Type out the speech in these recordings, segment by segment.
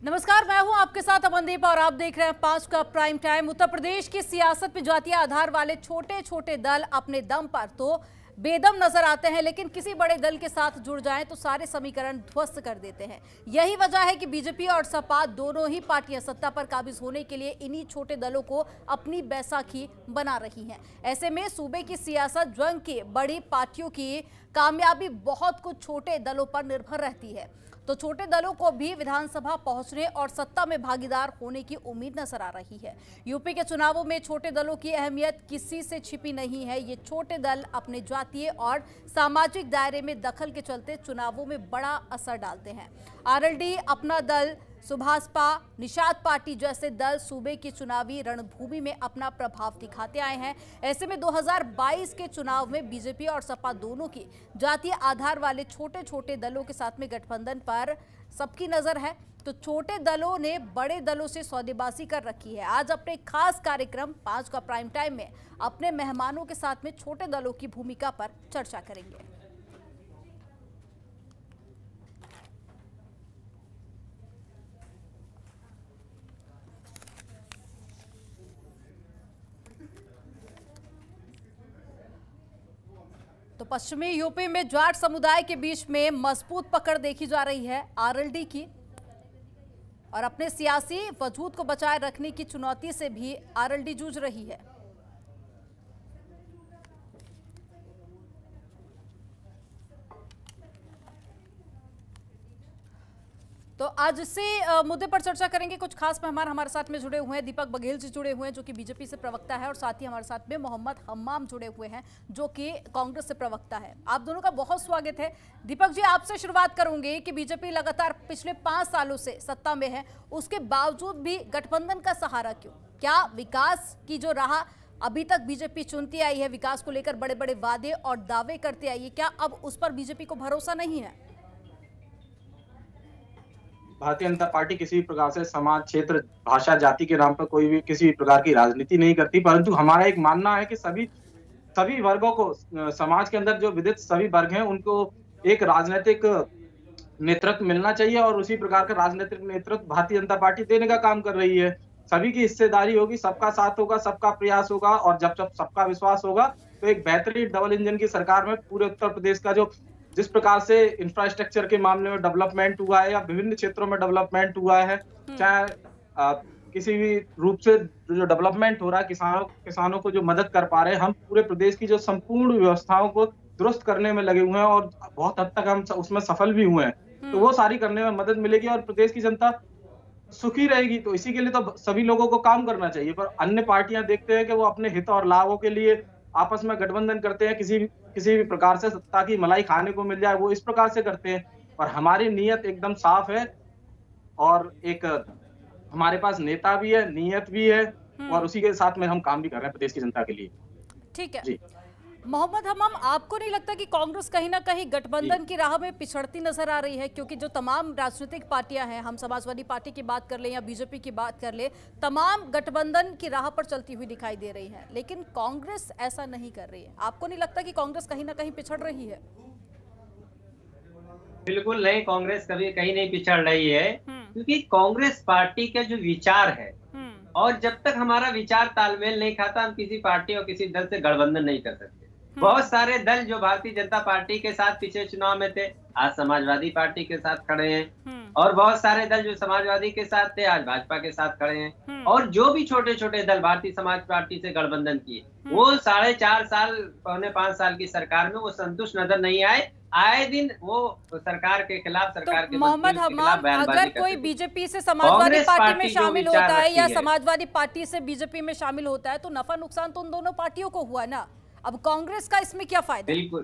नमस्कार, मैं हूं आपके साथ अमनदीप और आप देख रहे हैं 5 का प्राइम टाइम। उत्तर प्रदेश की सियासत में जातीय आधार वाले छोटे छोटे दल अपने दम पर तो बेदम नजर आते हैं, लेकिन किसी बड़े दल के साथ जुड़ जाएं तो सारे समीकरण ध्वस्त कर देते हैं। यही वजह है कि बीजेपी और सपा दोनों ही पार्टियां सत्ता पर काबिज होने के लिए इन्हीं छोटे दलों को अपनी बैसाखी बना रही हैं। ऐसे में सूबे की सियासत जंग की बड़ी पार्टियों की कामयाबी बहुत कुछ छोटे दलों पर निर्भर रहती है। तो छोटे दलों को भी विधानसभा पहुंचने और सत्ता में भागीदार होने की उम्मीद नजर आ रही है। यूपी के चुनावों में छोटे दलों की अहमियत किसी से छिपी नहीं है। ये छोटे दल अपने जातीय और सामाजिक दायरे में दखल के चलते चुनावों में बड़ा असर डालते हैं। आरएलडी, अपना दल, सुभाषपा, निषाद पार्टी जैसे दल सूबे की चुनावी रणभूमि में अपना प्रभाव दिखाते आए हैं। ऐसे में 2022 के चुनाव में बीजेपी और सपा दोनों की जातीय आधार वाले छोटे छोटे दलों के साथ में गठबंधन पर सबकी नजर है। तो छोटे दलों ने बड़े दलों से सौदेबाजी कर रखी है। आज अपने खास कार्यक्रम 5 का प्राइम टाइम में अपने मेहमानों के साथ में छोटे दलों की भूमिका पर चर्चा करेंगे। तो पश्चिमी यूपी में जाट समुदाय के बीच में मजबूत पकड़ देखी जा रही है आरएलडी की, और अपने सियासी वजूद को बचाए रखने की चुनौती से भी आरएलडी जूझ रही है। तो आज इसी मुद्दे पर चर्चा करेंगे। कुछ खास मेहमान हमारे साथ में जुड़े हुए हैं। दीपक बघेल जी जुड़े हुए हैं जो कि बीजेपी से प्रवक्ता है, और साथ ही हमारे साथ में मोहम्मद हम्माम जुड़े हुए हैं जो कि कांग्रेस से प्रवक्ता है। आप दोनों का बहुत स्वागत है। दीपक जी, आपसे शुरुआत करूंगी कि बीजेपी लगातार पिछले 5 सालों से सत्ता में है, उसके बावजूद भी गठबंधन का सहारा क्यों? क्या विकास की जो राह अभी तक बीजेपी चुनती आई है, विकास को लेकर बड़े बड़े वादे और दावे करते आई है, क्या अब उस पर बीजेपी को भरोसा नहीं है? भारतीय जनता पार्टी किसी भी प्रकार से समाज, क्षेत्र, भाषा, जाति के नाम पर कोई भी किसी भी प्रकार की राजनीति नहीं करती, परंतु हमारा एक मानना है कि सभी वर्गों को, समाज के अंदर जो विदित सभी वर्ग हैं, उनको एक राजनीतिक नेतृत्व मिलना चाहिए, और उसी प्रकार का राजनीतिक नेतृत्व भारतीय जनता पार्टी देने का काम कर रही है। सभी की हिस्सेदारी होगी, सबका साथ होगा, सबका प्रयास होगा, और जब जब सबका विश्वास होगा तो एक बेहतरीन डबल इंजन की सरकार में पूरे उत्तर प्रदेश का जो जिस प्रकार से इंफ्रास्ट्रक्चर के मामले में डेवलपमेंट हुआ है या विभिन्न क्षेत्रों में डेवलपमेंट हुआ है, चाहे किसी भी रूप से जो डेवलपमेंट हो रहा है, किसानों को जो मदद कर पा रहे हैं, हम पूरे प्रदेश की जो संपूर्ण व्यवस्थाओं को दुरुस्त करने में लगे हुए हैं और बहुत हद तक हम उसमें सफल भी हुए हैं। तो वो सारी करने में मदद मिलेगी और प्रदेश की जनता सुखी रहेगी। तो इसी के लिए तो सभी लोगों को काम करना चाहिए, पर अन्य पार्टियां देखते हैं कि वो अपने हित और लाभों के लिए आपस में गठबंधन करते हैं, किसी भी प्रकार से ताकि मलाई खाने को मिल जाए, वो इस प्रकार से करते हैं। और हमारी नीयत एकदम साफ है, और एक हमारे पास नेता भी है, नीयत भी है, और उसी के साथ में हम काम भी कर रहे हैं प्रदेश की जनता के लिए। ठीक है मोहम्मद हम्माम, आपको नहीं लगता कि कांग्रेस कहीं ना कहीं गठबंधन की राह में पिछड़ती नजर आ रही है? क्योंकि जो तमाम राजनीतिक पार्टियां हैं, हम समाजवादी पार्टी की बात कर ले या बीजेपी की बात कर ले, तमाम गठबंधन की राह पर चलती हुई दिखाई दे रही है, लेकिन कांग्रेस ऐसा नहीं कर रही है। आपको नहीं लगता कि कांग्रेस कहीं ना कहीं पिछड़ रही है? बिल्कुल नहीं, कांग्रेस कभी कहीं नहीं पिछड़ रही है, क्योंकि कांग्रेस पार्टी का जो विचार है, और जब तक हमारा विचार तालमेल नहीं खाता, हम किसी पार्टी और किसी दल से गठबंधन नहीं कर सकते। बहुत सारे दल जो भारतीय जनता पार्टी के साथ पिछले चुनाव में थे, आज समाजवादी पार्टी के साथ खड़े हैं, और बहुत सारे दल जो समाजवादी के साथ थे, आज भाजपा के साथ खड़े हैं। और जो भी छोटे छोटे दल भारतीय समाज पार्टी से गठबंधन किए, वो 4.5 साल, 4.5 साल की सरकार में वो संतुष्ट नजर नहीं आए दिन वो सरकार के खिलाफ, सरकार के मोहम्मद हम्माम, अगर कोई बीजेपी से समाजवादी पार्टी में शामिल होता है या समाजवादी पार्टी से बीजेपी में शामिल होता है, तो नफा नुकसान तो उन दोनों पार्टियों को हुआ ना। अब कांग्रेस का इसमें क्या फायदा? बिल्कुल,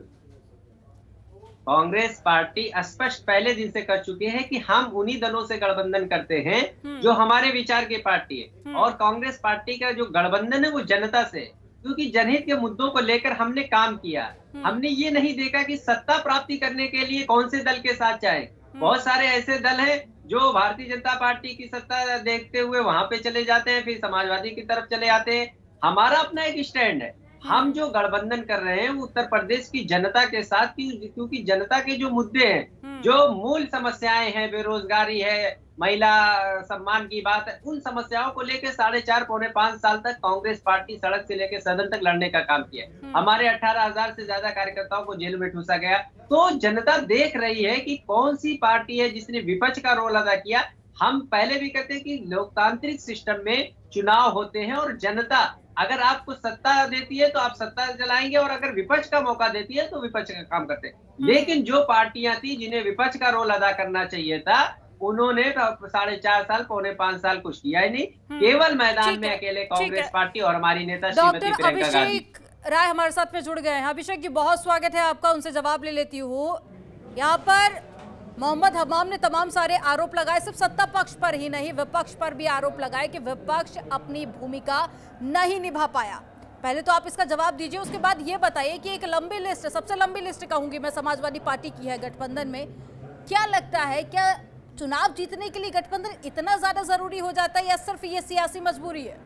कांग्रेस पार्टी स्पष्ट पहले दिन से कर चुकी है कि हम उन्हीं दलों से गठबंधन करते हैं जो हमारे विचार की पार्टी है, और कांग्रेस पार्टी का जो गठबंधन है वो जनता से, क्योंकि जनहित के मुद्दों को लेकर हमने काम किया। हमने ये नहीं देखा कि सत्ता प्राप्ति करने के लिए कौन से दल के साथ जाए। बहुत सारे ऐसे दल हैं जो भारतीय जनता पार्टी की सत्ता देखते हुए वहां पे चले जाते हैं, फिर समाजवादी की तरफ चले आते हैं। हमारा अपना एक स्टैंड है, हम जो गठबंधन कर रहे हैं वो उत्तर प्रदेश की जनता के साथ, क्योंकि जनता के जो मुद्दे हैं, जो मूल समस्याएं हैं, बेरोजगारी है, महिला सम्मान की बात है, उन समस्याओं को लेकर 4.5 पौने 5 साल तक कांग्रेस पार्टी सड़क से लेकर सदन तक लड़ने का काम किया। हमारे 18,000 से ज्यादा कार्यकर्ताओं को जेल में ठूसा गया। तो जनता देख रही है कि कौन सी पार्टी है जिसने विपक्ष का रोल अदा किया। हम पहले भी कहते हैं कि लोकतांत्रिक सिस्टम में चुनाव होते हैं और जनता अगर आपको सत्ता देती है तो आप सत्ता चलाएंगे और अगर विपक्ष का मौका देती है तो विपक्ष का काम करते हैं। लेकिन जो पार्टियां थी जिन्हें विपक्ष का रोल अदा करना चाहिए था, उन्होंने 4.5 साल पौने 5 साल कुछ किया ही नहीं। केवल मैदान में अकेले कांग्रेस पार्टी और हमारी नेता श्रीमती प्रियंका गांधी राय हमारे साथ में जुड़ गए हैं। अभिषेक जी, बहुत स्वागत है आपका, उनसे जवाब ले लेती हूँ। यहाँ पर मोहम्मद हमाम ने तमाम सारे आरोप लगाए, सिर्फ सत्ता पक्ष पर ही नहीं विपक्ष पर भी आरोप लगाए कि विपक्ष अपनी भूमिका नहीं निभा पाया। पहले तो आप इसका जवाब दीजिए, उसके बाद ये बताइए कि एक लंबी लिस्ट, सबसे लंबी लिस्ट कहूंगी मैं, समाजवादी पार्टी की है गठबंधन में। क्या लगता है, क्या चुनाव जीतने के लिए गठबंधन इतना ज्यादा जरूरी हो जाता है या सिर्फ ये सियासी मजबूरी है?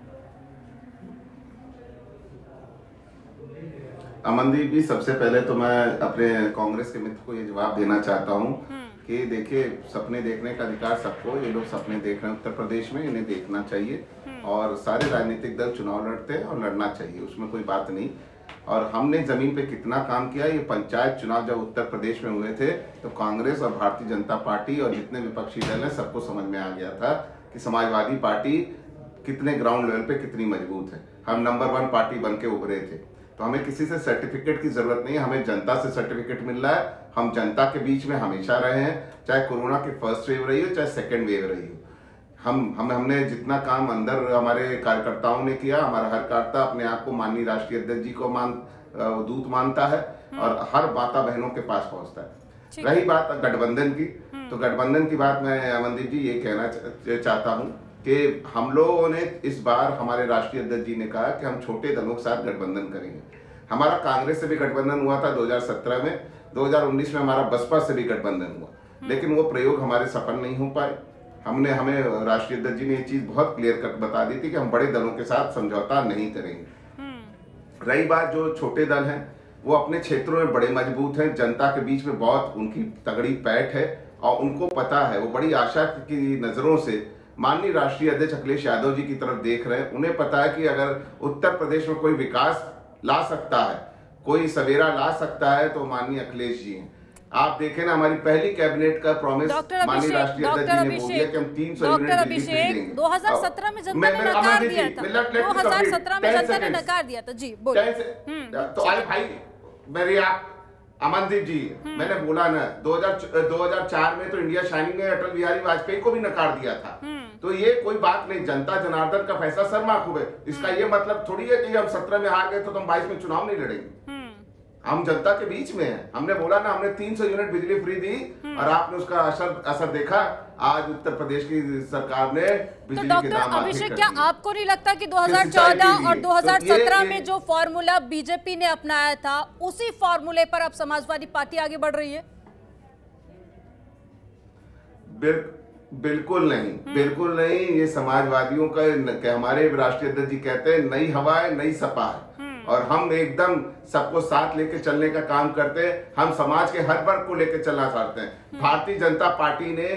अमनदीप जी, सबसे पहले तो मैं अपने कांग्रेस के मित्र को ये जवाब देना चाहता हूँ कि देखिए, सपने देखने का अधिकार सबको, ये लोग सपने देख रहे हैं उत्तर प्रदेश में, इन्हें देखना चाहिए और सारे राजनीतिक दल चुनाव लड़ते हैं और लड़ना चाहिए, उसमें कोई बात नहीं। और हमने जमीन पे कितना काम किया, ये पंचायत चुनाव जब उत्तर प्रदेश में हुए थे तो कांग्रेस और भारतीय जनता पार्टी और जितने विपक्षी दल हैं सबको समझ में आ गया था कि समाजवादी पार्टी कितने ग्राउंड लेवल पे कितनी मजबूत है। हम नंबर 1 पार्टी बन के उभरे थे, तो हमें किसी से सर्टिफिकेट की जरूरत नहीं है, हमें जनता से सर्टिफिकेट मिल रहा है। हम जनता के बीच में हमेशा रहे हैं, चाहे कोरोना की फर्स्ट वेव रही हो चाहे सेकेंड वेव रही हो। हमने जितना काम अंदर हमारे कार्यकर्ताओं ने किया, हमारा हर कार्यकर्ता अपने आप को माननीय राष्ट्रीय अध्यक्ष जी को दूत मानता है और हर माता बहनों के पास पहुंचता है। रही बात गठबंधन की, तो गठबंधन की बात मैं अमनदीप जी ये कहना चाहता हूँ कि हम लोगों ने इस बार, हमारे राष्ट्रीय अध्यक्ष जी ने कहा कि हम छोटे दलों के साथ गठबंधन करेंगे। हमारा कांग्रेस से भी गठबंधन हुआ था 2017 में, 2019 में हमारा बसपा से भी गठबंधन हुआ, लेकिन वो प्रयोग हमारे सफल नहीं हो पाए। हमें राष्ट्रीय अध्यक्ष जी ने ये चीज बहुत क्लियर कर बता दी थी कि हम बड़े दलों के साथ समझौता नहीं करेंगे। रही बात जो छोटे दल हैं, वो अपने क्षेत्रों में बड़े मजबूत हैं, जनता के बीच में बहुत उनकी तगड़ी पैठ है और उनको पता है, वो बड़ी आशा की नजरों से माननीय राष्ट्रीय अध्यक्ष अखिलेश यादव जी की तरफ देख रहे हैं। उन्हें पता है कि अगर उत्तर प्रदेश में कोई विकास ला सकता है, कोई सवेरा ला सकता है तो माननीय अखिलेश जी हैं। आप देखें ना, हमारी पहली कैबिनेट का प्रॉमिस माननीय राष्ट्रीय अध्यक्ष जी ने बोल दिया कि हम 300 यूनिट बिजली खरीदेंगे। 2017 में जनता ने नकार दिया था, 2017 में जनता ने नकार दिया था। जी बोलिए। तो आई भाई मेरी आप अमनदीप जी, मैंने बोला ना 2004 में तो इंडिया शाइनिंग में अटल बिहारी वाजपेयी को भी नकार दिया था। तो ये कोई बात नहीं, जनता जनार्दन का फैसला सरमाखूब है। इसका ये मतलब थोड़ी है कि हम 17 में हार गए तो हम 22 में चुनाव नहीं लड़ेंगे। हम जनता के बीच में हैं। हमने बोला ना, हमने 300 यूनिट बिजली फ्री दी और आपने उसका असर देखा। आज उत्तर प्रदेश की सरकार ने बिजली के दाम अभिषेक, क्या आपको नहीं लगता कि 2014 और 2017 में जो फॉर्मूला बीजेपी ने अपनाया था, उसी फॉर्मूले पर अब समाजवादी पार्टी आगे बढ़ रही है? बिल्कुल नहीं, बिल्कुल नहीं। ये समाजवादियों का, हमारे राष्ट्रीय अध्यक्ष जी कहते हैं नई हवा है, नई सपा है और हम एकदम सबको साथ लेके चलने का काम करते हैं। हम समाज के हर वर्ग को लेके चलना चाहते हैं। भारतीय जनता पार्टी ने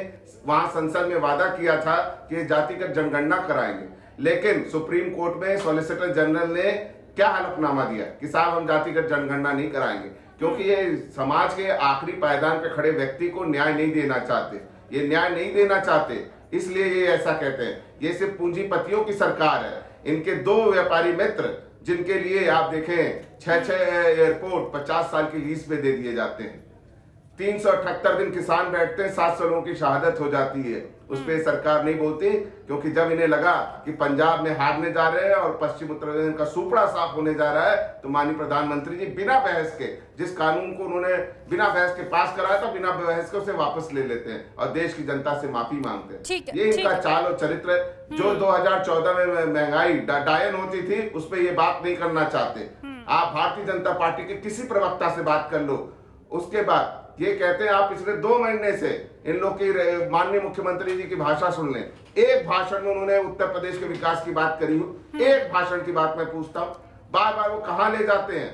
वहां संसद में वादा किया था कि जातिगत जनगणना कराएंगे, लेकिन सुप्रीम कोर्ट में सॉलिसिटर जनरल ने क्या हलफनामा दिया कि साहब हम जातिगत जनगणना नहीं कराएंगे, क्योंकि ये समाज के आखिरी पायदान पे खड़े व्यक्ति को न्याय नहीं देना चाहते। ये न्याय नहीं देना चाहते, इसलिए ये ऐसा कहते हैं। ये सिर्फ पूंजीपतियों की सरकार है। इनके 2 व्यापारी मित्र, जिनके लिए आप देखें 6 एयरपोर्ट 50 साल की लीज पे दे दिए जाते हैं, 378 दिन किसान बैठते हैं, 700 लोगों की शहादत हो जाती है। उस पर सरकार नहीं बोलती, क्योंकि जब इन्हें लगा कि पंजाब में हारने जा रहे हैं और पश्चिम उत्तर प्रदेश का सुपड़ा साफ होने जा रहा है, तो माननीय प्रधानमंत्री जी बिना बहस के, जिस कानून को उन्होंने बिना बहस के पास कराया था, बिना बहस के उसे वापस ले लेते हैं और देश की जनता से माफी मांगते हैं। ये इनका चाल और चरित्र है। जो 2014 में महंगाई डायन होती थी, उस पर ये बात नहीं करना चाहते। आप भारतीय जनता पार्टी के किसी प्रवक्ता से बात कर लो, उसके बाद ये कहते हैं आप पिछले 2 महीने से इन लोग की माननीय मुख्यमंत्री जी की भाषा सुन लें। एक भाषण में उन्होंने उत्तर प्रदेश के विकास की बात करी हो, एक भाषण की बात मैं पूछता हूँ। बार बार वो कहाँ ले जाते हैं,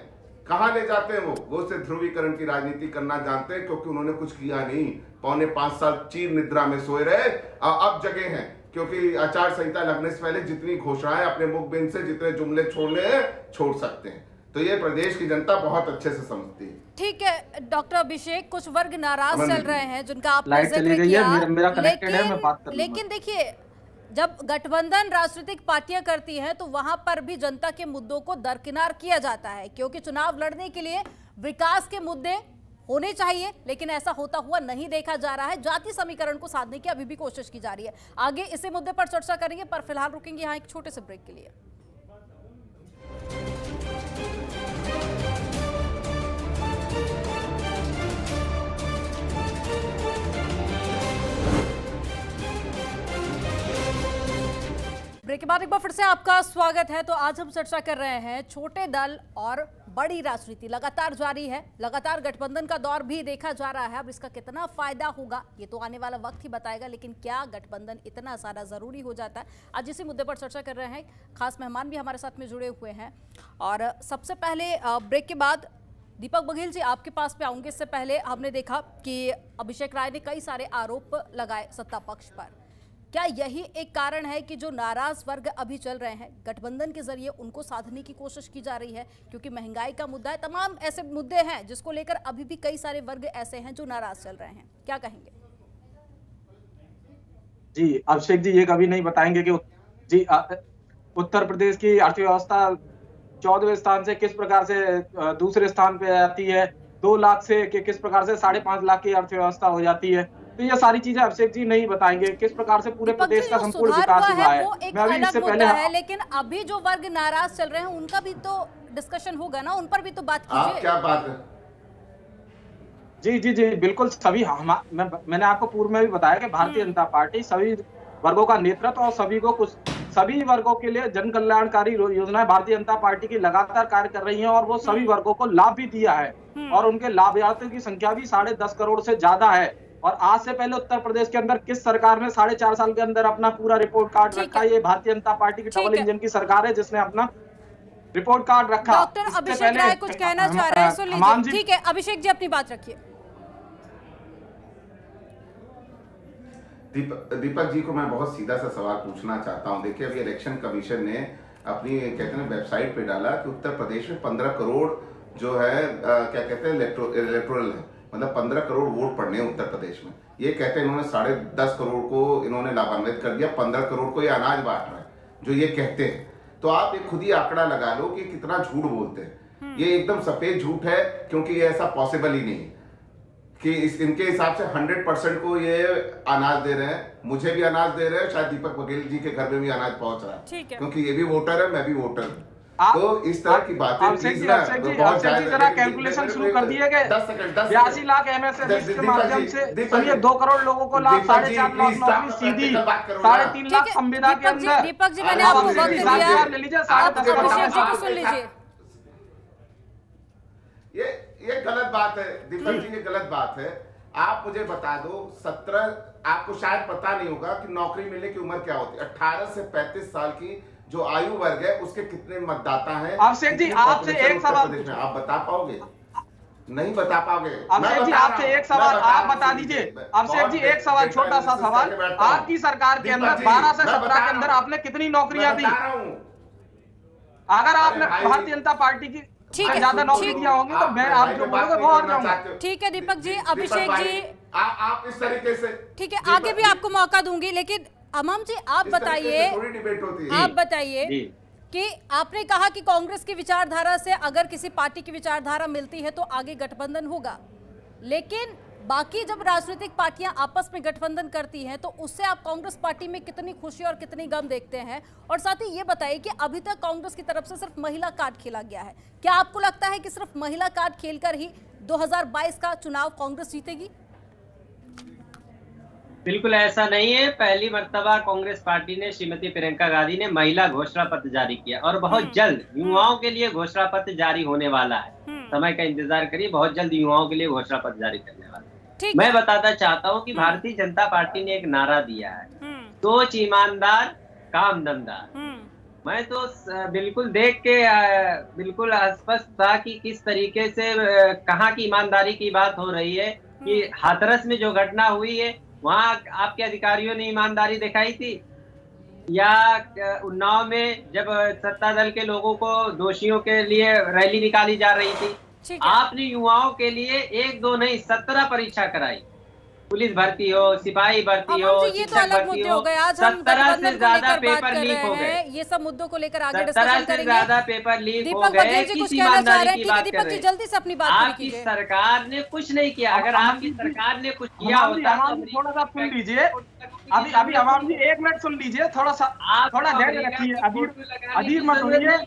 कहाँ ले जाते हैं? वो सिर्फ ध्रुवीकरण की राजनीति करना जानते हैं, क्योंकि उन्होंने कुछ किया नहीं। 4.5 साल चीर निद्रा में सोए रहे, अब जगे हैं, क्योंकि आचार संहिता लगने से पहले जितनी घोषणाएं अपने मुखबिन से जितने जुमले छोड़ने हैं छोड़ सकते हैं। तो ये प्रदेश की जनता बहुत अच्छे से समझती है। ठीक है डॉक्टर अभिषेक, कुछ वर्ग नाराज चल रहे हैं जिनका आपने लाइट चली गई है, मेरा कनेक्टेड है, मैं बात कर लूंगा। लेकिन देखिए, जब गठबंधन राजनीतिक पार्टियां करती हैं तो वहां पर भी जनता के मुद्दों को दरकिनार किया जाता है, क्योंकि चुनाव लड़ने के लिए विकास के मुद्दे होने चाहिए, लेकिन ऐसा होता हुआ नहीं देखा जा रहा है। जाति समीकरण को साधने की अभी भी कोशिश की जा रही है। आगे इसी मुद्दे पर चर्चा करेंगे, पर फिलहाल रुकेंगे यहाँ एक छोटे से ब्रेक के लिए। ब्रेक के बाद एक बार फिर से आपका स्वागत है। तो आज हम चर्चा कर रहे हैं छोटे दल और बड़ी राजनीति लगातार जारी है, लगातार गठबंधन का दौर भी देखा जा रहा है। अब इसका कितना फायदा होगा ये तो आने वाला वक्त ही बताएगा, लेकिन क्या गठबंधन इतना सारा जरूरी हो जाता है? आज इसी मुद्दे पर चर्चा कर रहे हैं। खास मेहमान भी हमारे साथ में जुड़े हुए हैं। और सबसे पहले ब्रेक के बाद दीपक बघेल जी आपके पास पे आऊंगे। इससे पहले हमने देखा कि अभिषेक राय ने कई सारे आरोप लगाए सत्ता पक्ष पर। क्या यही एक कारण है कि जो नाराज वर्ग अभी चल रहे हैं, गठबंधन के जरिए उनको साधने की कोशिश की जा रही है? क्योंकि महंगाई का मुद्दा है, तमाम ऐसे मुद्दे हैं जिसको लेकर अभी भी कई सारे वर्ग ऐसे हैं जो नाराज चल रहे हैं। क्या कहेंगे? जी अभिषेक जी, ये कभी नहीं बताएंगे कि जी उत्तर प्रदेश की अर्थव्यवस्था 14वें स्थान से किस प्रकार से दूसरे स्थान पे आती है, 2 लाख से किस प्रकार से 5.5 लाख की अर्थव्यवस्था हो जाती है। तो ये सारी चीजें अभिषेक जी नहीं बताएंगे किस प्रकार से पूरे प्रदेश का संपूर्ण विकास हुआ है। वो एक अलग मुद्दा है, लेकिन अभी जो वर्ग नाराज चल रहे हैं उनका भी तो डिस्कशन होगा ना, उन पर भी तो बात कीजिए। आप क्या बात है? जी जी जी बिल्कुल। सभी मैंने आपको पूर्व में भी बताया कि भारतीय जनता पार्टी सभी वर्गों का नेतृत्व और सभी वर्गों के लिए जन कल्याणकारी योजनाएं भारतीय जनता पार्टी की लगातार कार्य कर रही हैं, और वो सभी वर्गों को लाभ भी दिया है, और उनके लाभार्थियों की संख्या भी 10.5 करोड़ से ज्यादा है। और आज से पहले उत्तर प्रदेश के अंदर किस सरकार ने 4.5 साल के अंदर अपना पूरा रिपोर्ट कार्ड रखा? ये भारतीय जनता पार्टी की डबल इंजन की सरकार है जिसने अपना रिपोर्ट कार्ड रखा। डॉक्टर अभिषेक राय कुछ कहना चाह रहे हैं, सुन लीजिए। ठीक है अभिषेक जी, अपनी बात रखिए। दीपक जी को मैं बहुत सीधा सा सवाल पूछना चाहता हूं। देखिए, अभी इलेक्शन कमीशन ने अपनी कहते हैं वेबसाइट पे डाला कि उत्तर प्रदेश में 15 करोड़ जो है क्या कहते हैं इलेक्टोरल है, मतलब 15 करोड़ वोट पड़ने हैं उत्तर प्रदेश में। ये कहते हैं इन्होंने 10.5 करोड़ को इन्होंने लाभान्वित कर दिया, 15 करोड़ को ये अनाज बांट रहा है, जो ये कहते हैं। तो आप एक खुद ही आंकड़ा लगा लो कि कितना झूठ बोलते हैं। ये एकदम सफेद झूठ है, क्योंकि ये ऐसा पॉसिबल ही नहीं कि इनके हिसाब से 100% को ये अनाज दे रहे हैं। मुझे भी अनाज दे रहे हैं, शायद दीपक बघेल जी के घर में भी अनाज पहुंच रहा है, क्योंकि ये भी वोटर है, मैं भी वोटर हूँ। तो इस तरह की बातें जरा कैलकुलेशन शुरू कर दिए गए। 82 लाख MSME के माध्यम से 2 करोड़ लोगों को लाभ, 4.5 लाख नौकरी सीधी, 3.5 लाख संविदा के अंदर। दीपक जी, मैंने आपको वक्त दिया, ले लीजिए। सुन लीजिए, ये गलत बात है दीपक जी, ये गलत बात है। आप मुझे बता दो, 17 आपको शायद पता नहीं होगा कि नौकरी मिलने की उम्र क्या होती है। 18 से 35 साल की जो आयु वर्ग है उसके कितने मतदाता हैं? अभिषेक जी, आपसे एक सवाल आप बता पाओगे? नहीं बता पाओगे। अभिषेक जी, आपसे एक सवाल आप बता दीजिए। अभिषेक जी, एक सवाल, छोटा सा सवाल। आपकी सरकार के अंदर 12 से 17 के अंदर आपने कितनी नौकरियां दी? अगर आपने भारतीय जनता पार्टी की ज्यादा नौकरी दिया होंगे तो मैं आप जो बोलोगे वो हार जाऊंगा। ठीक है दीपक जी, अभिषेक जी आप इस तरीके से, ठीक है, आगे भी आपको मौका दूंगी, लेकिन अमम जी आप बताइए, कि आपने कहा कि कांग्रेस की विचारधारा से अगर किसी पार्टी की विचारधारा मिलती है तो आगे गठबंधन होगा, लेकिन बाकी जब राजनीतिक पार्टियां आपस में गठबंधन करती हैं तो उससे आप कांग्रेस पार्टी में कितनी खुशी और कितनी गम देखते हैं? और साथ ही ये बताइए कि अभी तक कांग्रेस की तरफ से सिर्फ महिला कार्ड खेला गया है, क्या आपको लगता है कि सिर्फ महिला कार्ड खेलकर ही 2022 का चुनाव कांग्रेस जीतेगी? बिल्कुल ऐसा नहीं है। पहली मर्तबा कांग्रेस पार्टी ने, श्रीमती प्रियंका गांधी ने महिला घोषणा पत्र जारी किया, और बहुत जल्द युवाओं के लिए घोषणा पत्र जारी होने वाला है। समय का इंतजार करिए, बहुत जल्द युवाओं के लिए घोषणा पत्र जारी करने वाला है। मैं बताता चाहता हूं कि भारतीय जनता पार्टी ने एक नारा दिया है, सोच ईमानदार काम दमदार। मैं तो बिल्कुल देख के बिल्कुल स्पष्ट था कि किस तरीके से कहाँ की ईमानदारी की बात हो रही है। कि हाथरस में जो घटना हुई है वहाँ आपके अधिकारियों ने ईमानदारी दिखाई थी, या उन्नाव में जब सत्ता दल के लोगों को दोषियों के लिए रैली निकाली जा रही थी, आपने युवाओं के लिए 1 2 नहीं 17 परीक्षा कराई, पुलिस भर्ती हो, सिपाही भर्ती हो, ये तो अलग मुद्दे हो गए। आज हम 17 से ज्यादा पेपर लीक हो गए, ये सब मुद्दों को लेकर आगे 17 डिस्कशन से करेंगे। ज्यादा पेपर लीक हो दीपक गए, बघेल जी किस कुछ कहना चाह रहे ईमानदारी हैं? की बात दीपक कर जी रहे जल्दी से अपनी बात आपकी सरकार ने कुछ नहीं किया। अगर आपकी सरकार ने कुछ किया होता तो थोड़ा सा सुन लीजिए, अभी अवाम जी 1 मिनट सुन लीजिए, थोड़ा धैर्य रखिए, अधीर मत होइए।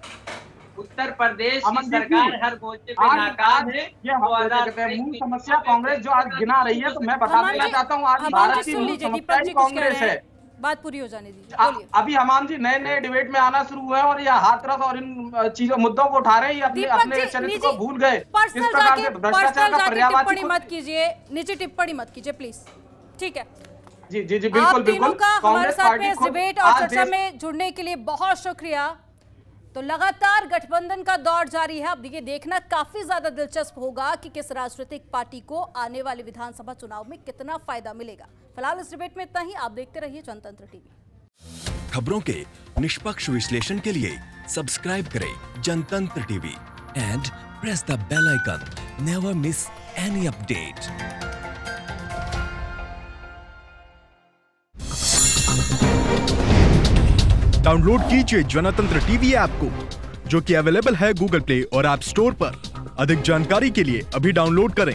उत्तर प्रदेश की सरकार हर मोर्चे पे नाकाम है। मूल समस्या कांग्रेस जो आज गिना रही है, तो मैं बता देना चाहता हूँ आज भारत की मूल समस्या ही कांग्रेस है। बात पूरी हो जाने दीजिए। अभी अमान जी नए डिबेट में आना शुरू हुए और ये हाथरस और इन चीजों मुद्दों को उठा रहे हैं, अपने चरित्र को भूल गए। इस प्रकार से भ्रष्टाचार का पर्यायवाची टिप्पणी मत कीजिए, निजी टिप्पणी मत कीजिए प्लीज, ठीक है? जी जी जी बिल्कुल बिल्कुल। हमारे साथ में इस डिबेट और चर्चा में जुड़ने के लिए बहुत शुक्रिया। तो लगातार गठबंधन का दौर जारी है। अब ये देखना काफी ज्यादा दिलचस्प होगा कि किस राजनीतिक पार्टी को आने वाले विधानसभा चुनाव में कितना फायदा मिलेगा। फिलहाल इस डिबेट में इतना ही। आप देखते रहिए जनतंत्र टीवी। खबरों के निष्पक्ष विश्लेषण के लिए सब्सक्राइब करें Jantantra TV and press the bell icon. Never miss any update. Download कीजिए जनतंत्र टीवी ऐप को, जो कि अवेलेबल है गूगल प्ले और ऐप स्टोर पर। अधिक जानकारी के लिए अभी डाउनलोड करें।